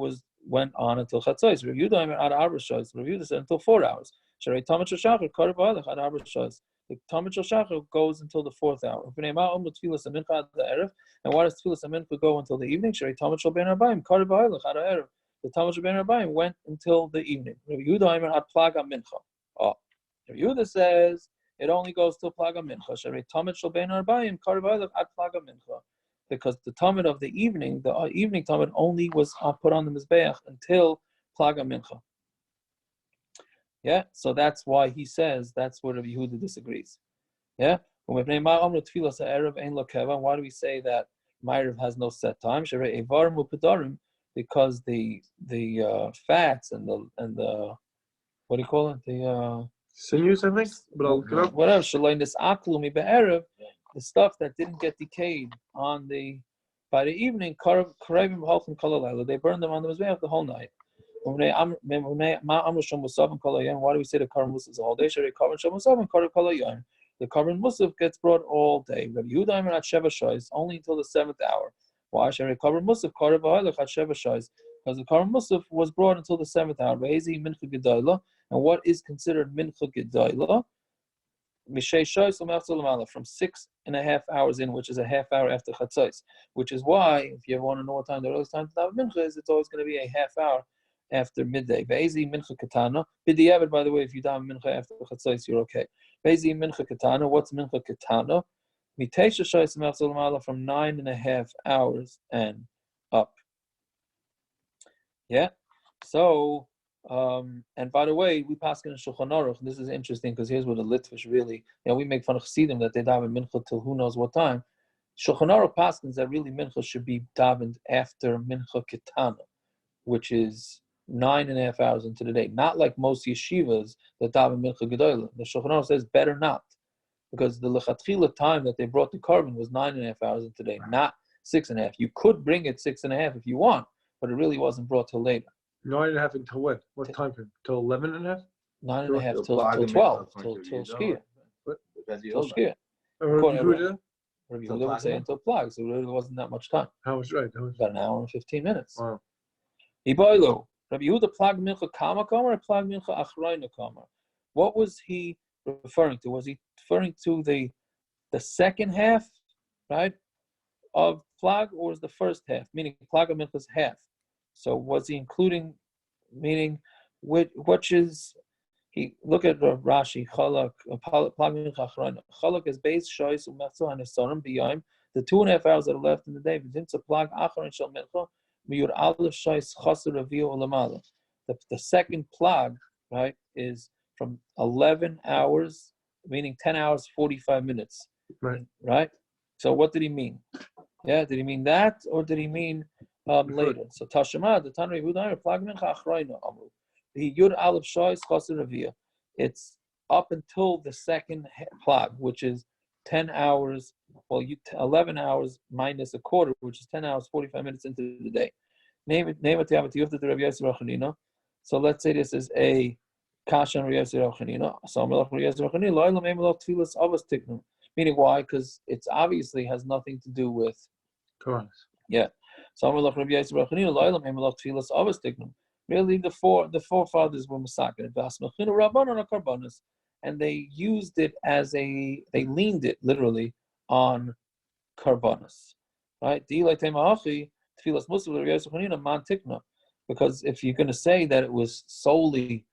went on until chatzos. Rav Yehuda said until 4 hours. The tamid shel shachar goes until the 4th hour. And why does tefillas hamincha go until the evening? The tamid shel ben Rabbaim went until the evening. Rav Yehuda had plag hamincha. Rav Yehuda says it only goes till plag hamincha. Because the tamid of the evening tamid only was put on the mizbeach until plag hamincha. Yeah, so that's why he says that's where Rabbi Yehuda disagrees. Yeah, why do we say that maariv has no set time? Because the fats and the what do you call it? The sinews, I think. But I'll look it up. Whatever. The stuff that didn't get decayed by the evening, they burn them on the mizbeach the whole night. Why do we say the korban musaf is all day? The korban musaf gets brought all day. Rabbi Yehuda at Sheva Shois only until the 7th hour. Why? Because the korban musaf was brought until the 7th hour. And what is considered mincha gedayla? From 6.5 hours in, which is a half hour after chatzos. Which is why, if you ever want to know what time the earliest time to daven mincha is, it's always going to be a half hour after midday. Be'ezi mincha katana. B'diavad, by the way, if you daven mincha after chatzos, you're okay. Be'ezi mincha katana. What's mincha katana? Mitesha shoyis mechzol from 9.5 hours and up. Yeah. So. And by the way, we pass in Shulchan Aruch. This is interesting because here's where the Litvish really, we make fun of Chassidim that they daven mincha till who knows what time. Shulchan Aruch paskins that really mincha should be davened after mincha ketana, which is 9.5 hours into the day. Not like most yeshivas that daven mincha gedolah. The Shulchan Aruch says better not, because the lechatchila time that they brought the korban was 9.5 hours into the day, not 6.5. You could bring it 6.5 if you want, but it really wasn't brought till later. 9.5 until when? What time frame? Till 11.5? 9.5 till 12, till shkia. Till shkia. Rabbi Yehuda would say until plag, so it really wasn't that much time. How much, right? About an hour and 15 minutes. Wow. Iboilo. Rabbi Yehuda plag mincha kama kamer or plag mincha achrayna kamer? What was he referring to? Was he referring to the second half, right, of plag, or was the first half? Meaning plag mincha is half. So was he including, meaning, which is, he look at Rashi, Chalak, Chalak is base, Shois, Umetzo, and Esonim, B'yayim, the 2.5 hours that are left in the day, V'dimtza plag, Acharon, Shal Mincha, Miyur Aleph, Shois, Chaser, Reviu, Olamala. The second plag, right, is from 11 hours, meaning 10 hours, 45 minutes. Right? So what did he mean? Yeah, did he mean that, or did he mean later? So Tashema, the Tanri Yehuda, plag mincha achrayna amru. The Yud Aleph Shois Chaser Revia. It's up until the second plag, which is 10 hours. Well, 11 hours minus a quarter, which is 10 hours 45 minutes into the day. Name it. You have to the Rabbi Yosef Rachanina. So let's say this is a kashan Rabbi Yosef Rachanina. So Melach Rabbi Yosef Rachanina. Lo'elam emelach tfilas avos tiknu. Meaning why? Because it's obviously has nothing to do with korbanos. Yeah. So really, the forefathers were masakin, and they used it as they leaned it literally on korbanos, right? Because if you're going to say that it was solely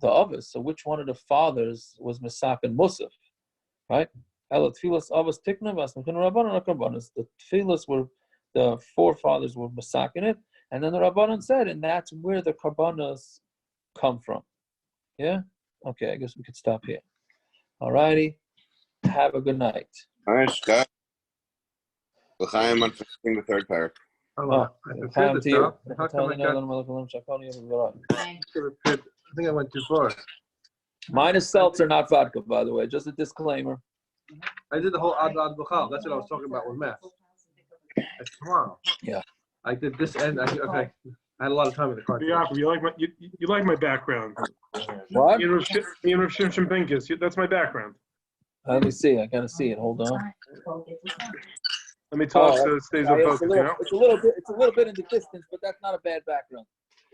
the others, so which one of the fathers was masakin musaf, right? The tefillas were, the forefathers were masakin it, and then the Rabbanan said, and that's where the korbanos come from. Yeah? Okay, I guess we could stop here. All righty. Have a good night. All right, Scott. L'chaim on finishing the third parak. Time to you. I think I went too far. Mine is seltzer, not vodka, by the way. Just a disclaimer. I did the whole ad b'chal. That's what I was talking about with math. It's tomorrow. Yeah. I did this end. Okay. I had a lot of time in the car. Yaakov, you like my background. What? Me and Rav Shimshon Pincus. That's my background. Let me see. I gotta see it. Hold on. Let me talk so it stays on focus. It's a little bit in the distance, but that's not a bad background.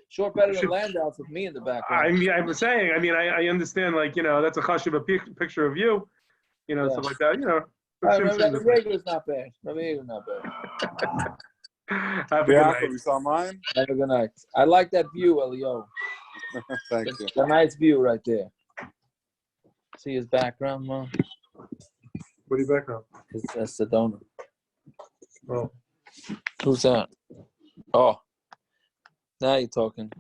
Sure, better than Landau's with me in the background. I'm saying. I understand. Like, that's a chashuv picture of you. Stuff like that. Rabbi Yeager's not bad. Rabbi Yeager's not bad. Have a good night. You saw mine? Have a good night. I like that view, Elio. Thank you. The nice view right there. See his background, man? What is your background? It's Sedona. Oh. Who's that? Oh. Now you're talking.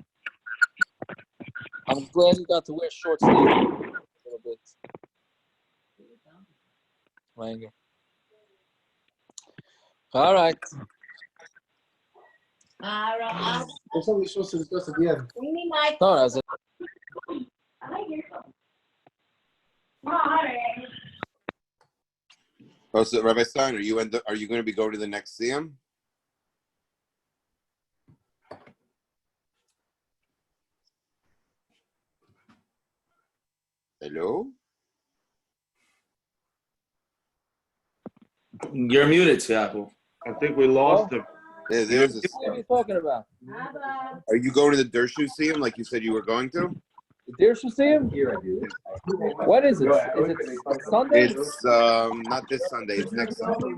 I'm I'm glad you got to wear short sleeves a little bit. Langer. All right. There's something we're supposed to discuss at the end. No, that's it. Oh, so Rabbi Stein, are you going to be going to the next Siyam? Hello? You're muted, Seattle. I think we lost him. Yeah, there's a, What are you talking about? are you going to the Dershu Siyam like you said you were going to? Dear Shasim? What is it? Is it Sunday? It's not this Sunday. It's next Sunday.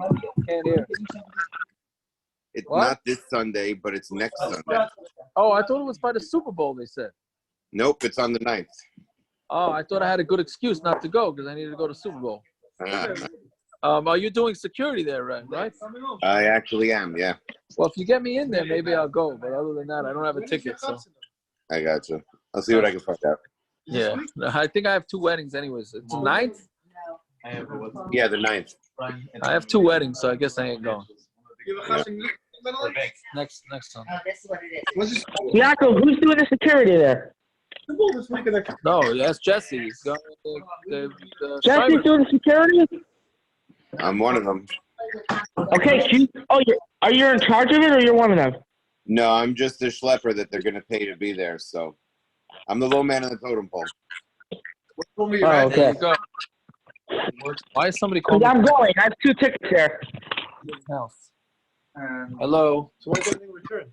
Can't hear. It's What? not this Sunday, but it's next Sunday. Oh, I thought it was by the Super Bowl, they said. Nope, it's on the 9th. Oh, I thought I had a good excuse not to go because I needed to go to Super Bowl. Are you doing security there, right? I actually am, yeah. Well, if you get me in there, maybe I'll go. But other than that, I don't have a ticket. So I got you. I'll see what I can find out. yeah, I think I have 2 weddings anyways. It's the 9th? Yeah, the 9th. I have 2 weddings, so I guess I ain't going. Next time. Oh, this is what it is. Yaakov, who's doing the security there? No, that's Jesse. He's going Jesse's doing the security? I'm one of them. Okay, are you in charge of it or you're one of them? No, I'm just the schlepper that they're going to pay to be there. So I'm the low man on the totem pole. Oh, There okay. you go. Why is somebody calling? I'm going. I have 2 tickets there. Hello. So why didn't they return?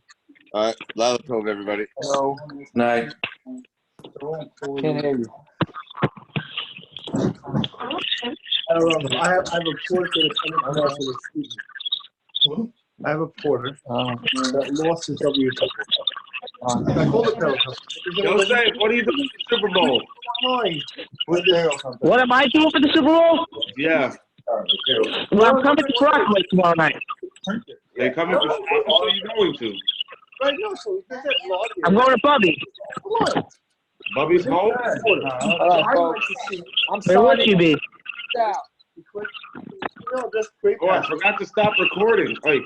All right, Lala Tov, everybody. Hello. Night. Can't hear you. I don't know. I have a porter that I have a porter that lost his W2. I called the telephone. Joseph, what are you doing for the Super Bowl? What am I doing for the Super Bowl? Yeah. Well, I'm coming to Broadway tomorrow night. They coming for Shabbos? What are you going to? Right now, so he said log in. I'm going to Bubby. Bubby's home? I'm Where would sorry. you be? No, just great. Oh, I forgot to stop recording. Wait.